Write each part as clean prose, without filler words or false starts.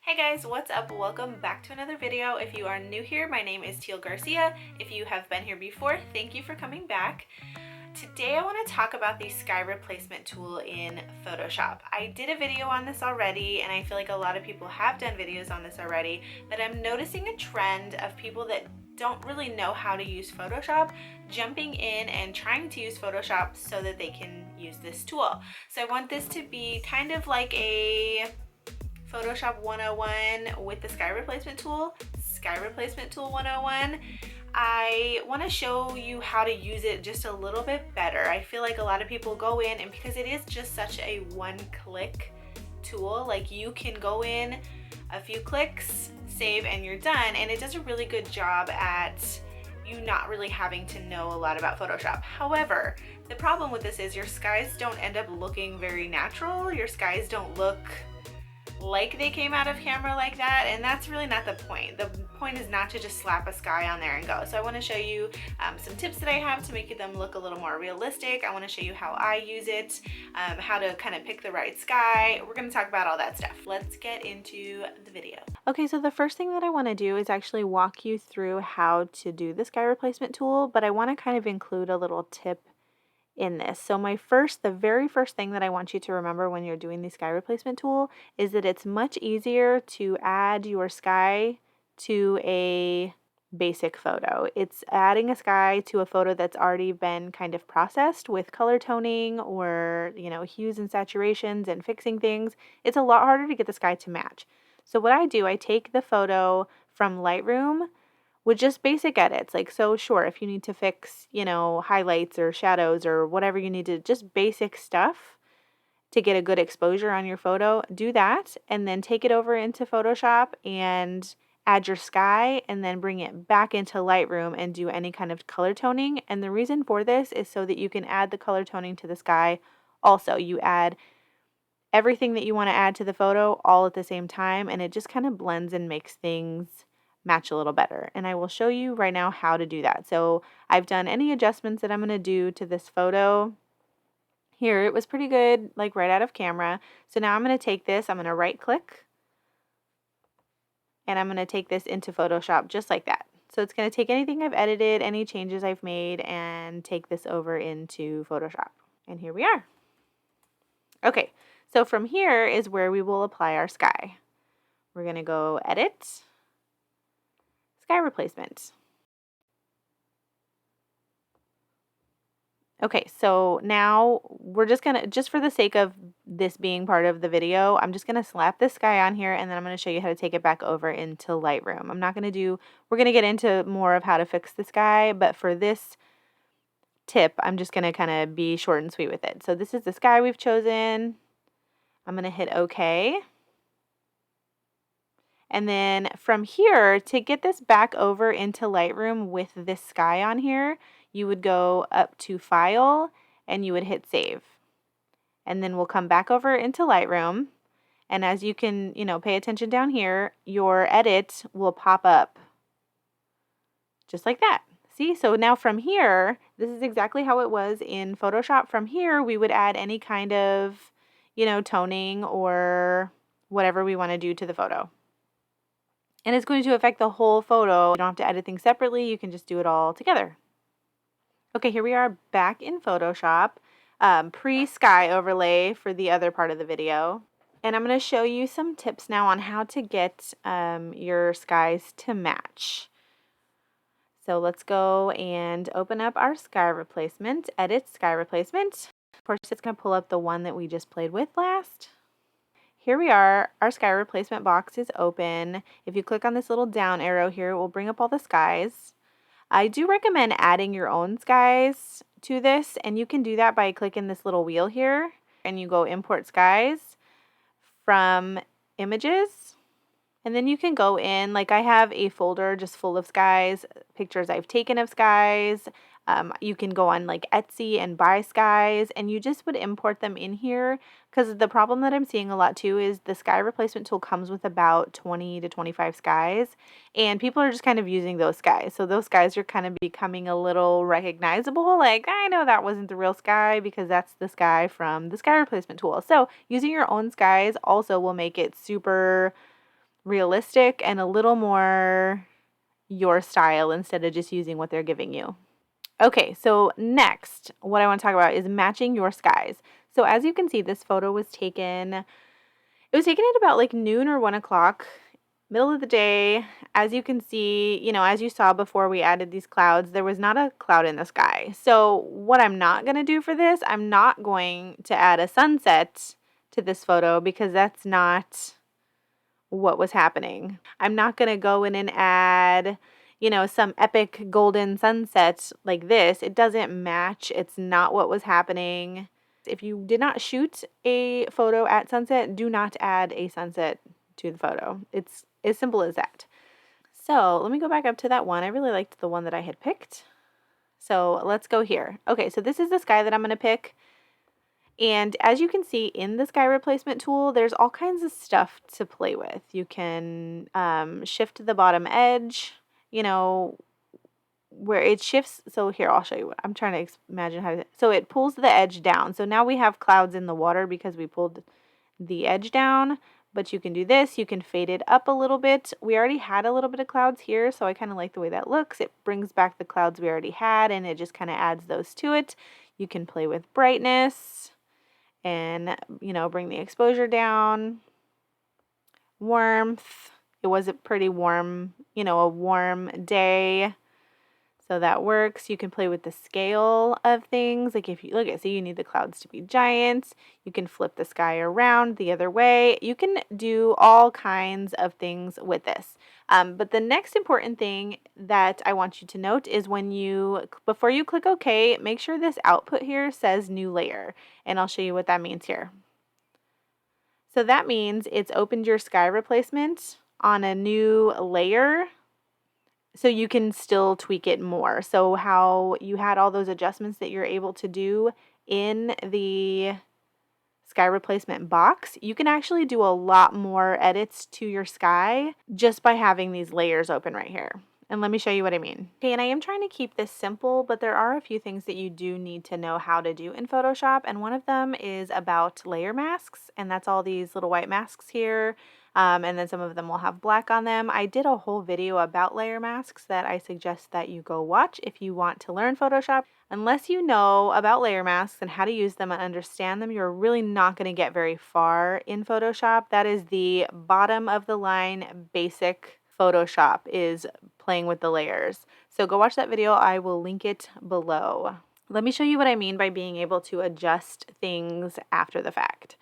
Hey guys, what's up? Welcome back to another video. If you are new here, my name is Teal Garcia. If you have been here before, thank you for coming back. Today I want to talk about the sky replacement tool in Photoshop. I did a video on this already, and I feel like a lot of people have done videos on this already, but I'm noticing a trend of people that don't really know how to use Photoshop jumping in and trying to use Photoshop so that they can use this tool. So I want this to be kind of like a Photoshop 101 with the sky replacement tool 101. I want to show you how to use it just a little bit better. I feel like a lot of people go in, and because it is just such a one-click tool, like you can go in a few clicks, save, and you're done, and it does a really good job at you not really having to know a lot about Photoshop. However, the problem with this is your skies don't end up looking very natural. Your skies don't look like they came out of camera like that, and that's really not the point. The point is not to just slap a sky on there and go. So I want to show you some tips that I have to make them look a little more realistic. I want to show you how I use it, how to kind of pick the right sky. We're going to talk about all that stuff. Let's get into the video. Okay, so the first thing that I want to do is actually walk you through how to do the sky replacement tool, but I want to kind of include a little tip in this. So the very first thing that I want you to remember when you're doing the sky replacement tool is that it's much easier to add your sky to a basic photo. It's adding a sky to a photo that's already been kind of processed with color toning or, hues and saturations and fixing things. It's a lot harder to get the sky to match. So what I do, I take the photo from Lightroom with just basic edits. So sure, if you need to fix, highlights or shadows or whatever you need to, just basic stuff to get a good exposure on your photo, do that, and then take it over into Photoshop and add your sky, and then bring it back into Lightroom and do any kind of color toning. And the reason for this is so that you can add the color toning to the sky. Also, you add everything that you want to add to the photo all at the same time, and it just kind of blends and makes things match a little better. And I will show you right now how to do that. So I've done any adjustments that I'm going to do to this photo. Here, it was pretty good, like right out of camera. So now I'm going to take this, I'm going to right click, and I'm going to take this into Photoshop just like that. So it's going to take anything I've edited, any changes I've made, and take this over into Photoshop. And here we are. Okay, so from here is where we will apply our sky. We're going to go Edit, Sky Replacement. Okay, so now we're just for the sake of this being part of the video, I'm just gonna slap this guy on here, and then I'm gonna show you how to take it back over into Lightroom. We're gonna get into more of how to fix this guy, but for this tip, I'm just gonna kind of be short and sweet with it. So this is the sky we've chosen. I'm gonna hit OK. And then from here, to get this back over into Lightroom with this sky on here, you would go up to File, and you would hit Save. And then we'll come back over into Lightroom. And as you can, pay attention down here, your edit will pop up just like that. See? So now from here, this is exactly how it was in Photoshop. From here, we would add any kind of, toning or whatever we want to do to the photo. And it's going to affect the whole photo. You don't have to edit things separately. You can just do it all together. Okay, here we are back in Photoshop, pre-sky overlay for the other part of the video. And I'm going to show you some tips now on how to get your skies to match. So let's go and open up our sky replacement, Edit Sky Replacement. Of course, it's going to pull up the one that we just played with last. Here we are, our sky replacement box is open. If you click on this little down arrow here, it will bring up all the skies. I do recommend adding your own skies to this, and you can do that by clicking this little wheel here, and you go Import Skies from Images, and then you can go in, like I have a folder just full of skies, pictures I've taken of skies. You can go on like Etsy and buy skies, and you just would import them in here, because the problem that I'm seeing a lot too is the sky replacement tool comes with about 20 to 25 skies, and people are just kind of using those skies. So those skies are kind of becoming a little recognizable, like I know that wasn't the real sky because that's the sky from the sky replacement tool. So using your own skies also will make it super realistic and a little more your style instead of just using what they're giving you. Okay, so next, what I want to talk about is matching your skies. So as you can see, this photo was taken, it was taken at about like noon or 1 o'clock, middle of the day. As you can see, you know, as you saw before we added these clouds, there was not a cloud in the sky. So what I'm not going to do for this, I'm not going to add a sunset to this photo because that's not what was happening. I'm not going to go in and add, you know, some epic golden sunset like this. It doesn't match. It's not what was happening. If you did not shoot a photo at sunset, do not add a sunset to the photo. It's as simple as that. So let me go back up to that one. I really liked the one that I had picked. So let's go here. Okay, so this is the sky that I'm going to pick. And as you can see in the sky replacement tool, there's all kinds of stuff to play with. You can shift the bottom edge, you know, where it shifts. So here, I'll show you what I'm trying to imagine how to. So it pulls the edge down. So now we have clouds in the water because we pulled the edge down. But you can do this. You can fade it up a little bit. We already had a little bit of clouds here, so I kind of like the way that looks. It brings back the clouds we already had, and it just kind of adds those to it. You can play with brightness and, you know, bring the exposure down. Warmth. It was a pretty warm, you know, a warm day. So that works. You can play with the scale of things. Like if you look at, see, you need the clouds to be giant. You can flip the sky around the other way. You can do all kinds of things with this. But the next important thing that I want you to note is when you, before you click OK, make sure this output here says new layer. And I'll show you what that means here. So that means it's opened your sky replacement on a new layer, so you can still tweak it more. So how you had all those adjustments that you're able to do in the sky replacement box, you can actually do a lot more edits to your sky just by having these layers open right here. And let me show you what I mean. Okay, and I am trying to keep this simple, but there are a few things that you do need to know how to do in Photoshop, and one of them is about layer masks, and that's all these little white masks here. And then some of them will have black on them. I did a whole video about layer masks that I suggest that you go watch if you want to learn Photoshop. Unless you know about layer masks and how to use them and understand them, you're really not going to get very far in Photoshop. That is the bottom of the line basic Photoshop, is playing with the layers. So go watch that video. I will link it below. Let me show you what I mean by being able to adjust things after the fact.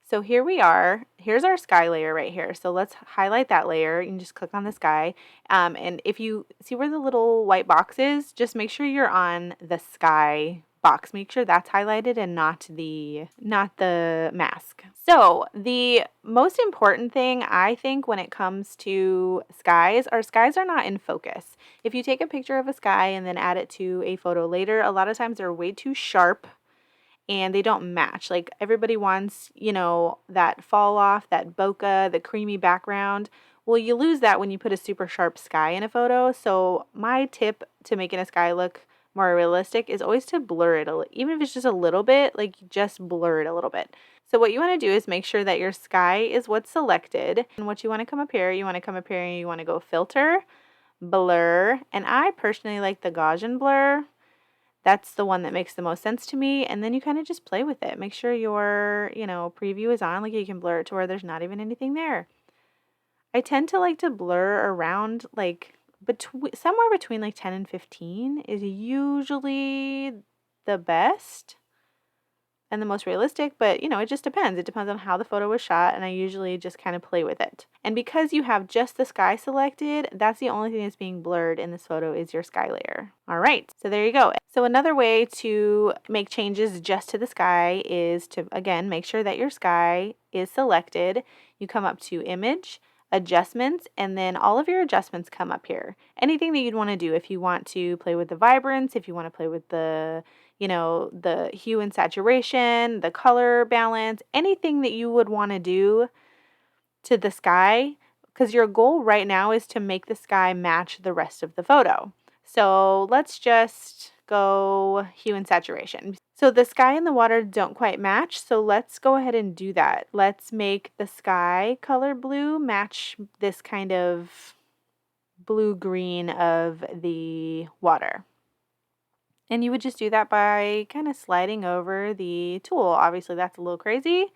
So here we are. Here's our sky layer right here. So let's highlight that layer. You can just click on the sky. And if you see where the little white box is, just make sure you're on the sky box. Make sure that's highlighted and not the mask. So the most important thing, I think, when it comes to skies, our skies are not in focus. If you take a picture of a sky and then add it to a photo later, a lot of times they're way too sharp and they don't match. Like everybody wants, you know, that fall off, that bokeh, the creamy background. Well, you lose that when you put a super sharp sky in a photo. So my tip to making a sky look more realistic is always to blur it, even if it's just a little bit, like just blur it a little bit. So what you want to do is make sure that your sky is what's selected. And what you want to come up here, you want to come up here and you want to go filter, blur. And I personally like the Gaussian blur. That's the one that makes the most sense to me. And then you kind of just play with it. Make sure your, you know, preview is on. Like you can blur it to where there's not even anything there. I tend to like to blur around like somewhere between like 10 and 15 is usually the best and the most realistic, but you know, it just depends. It depends on how the photo was shot, and I usually just kind of play with it. And because you have just the sky selected, that's the only thing that's being blurred in this photo is your sky layer. All right, so there you go. So another way to make changes just to the sky is to, again, make sure that your sky is selected. You come up to Image, Adjustments, and then all of your adjustments come up here. Anything that you'd want to do, if you want to play with the vibrance, if you want to play with the, you know, the hue and saturation, the color balance, anything that you would want to do to the sky, because your goal right now is to make the sky match the rest of the photo. So let's just go hue and saturation. So the sky and the water don't quite match, so let's go ahead and do that. Let's make the sky color blue match this kind of blue-green of the water. And you would just do that by kind of sliding over the tool. Obviously that's a little crazy,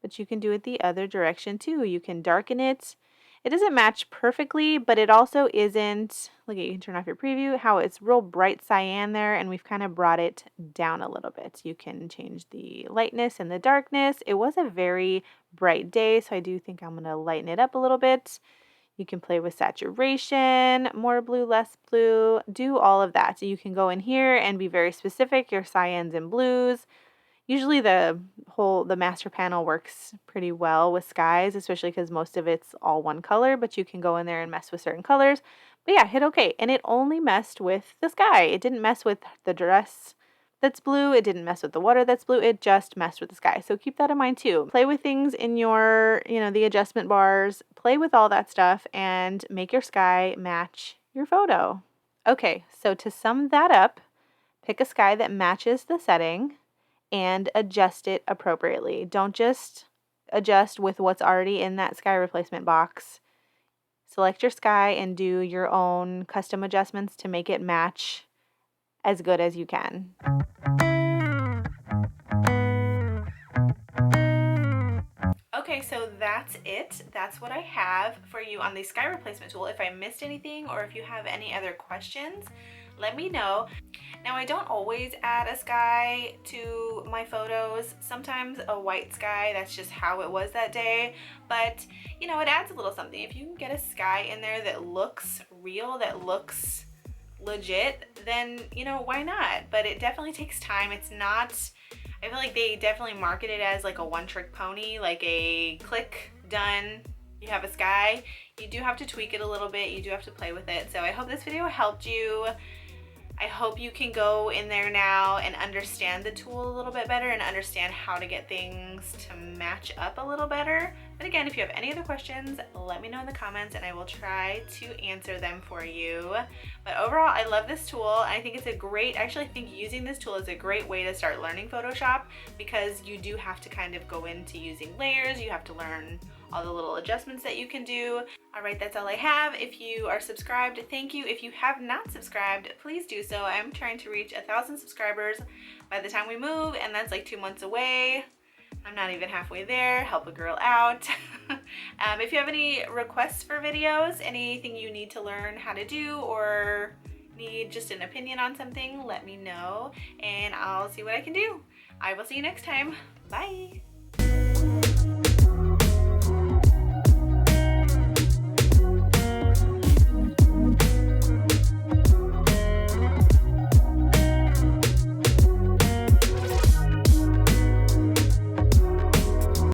but you can do it the other direction too. You can darken it. It doesn't match perfectly, but it also isn't, look, you can turn off your preview, how it's real bright cyan there, and we've kind of brought it down a little bit. You can change the lightness and the darkness. It was a very bright day, so I do think I'm going to lighten it up a little bit. You can play with saturation, more blue, less blue, do all of that. So you can go in here and be very specific, your cyans and blues. Usually the master panel works pretty well with skies, especially because most of it's all one color, but you can go in there and mess with certain colors. But yeah, hit OK. And it only messed with the sky. It didn't mess with the dress that's blue. It didn't mess with the water that's blue. It just messed with the sky. So keep that in mind too. Play with things in your, the adjustment bars. Play with all that stuff and make your sky match your photo. Okay, so to sum that up, pick a sky that matches the setting and adjust it appropriately. Don't just adjust with what's already in that sky replacement box. Select your sky and do your own custom adjustments to make it match as good as you can. Okay, so that's it. That's what I have for you on the sky replacement tool. If I missed anything or if you have any other questions, let me know. Now, I don't always add a sky to my photos. Sometimes a white sky, that's just how it was that day. But, it adds a little something. If you can get a sky in there that looks real, that looks legit, then, why not? But it definitely takes time. It's not, I feel like they definitely market it as like a one-trick pony, like a click, done, you have a sky. You do have to tweak it a little bit. You do have to play with it. So I hope this video helped you. I hope you can go in there now and understand the tool a little bit better and understand how to get things to match up a little better. But again, if you have any other questions, let me know in the comments and I will try to answer them for you. But overall, I love this tool. I think it's I actually think using this tool is a great way to start learning Photoshop, because you do have to kind of go into using layers. You have to learn all the little adjustments that you can do. All right, that's all I have. If you are subscribed, thank you. If you have not subscribed, please do so. I'm trying to reach 1,000 subscribers by the time we move, and that's like 2 months away. I'm not even halfway there. Help a girl out. If you have any requests for videos, anything you need to learn how to do, or need just an opinion on something, let me know and I'll see what I can do. I will see you next time. Bye.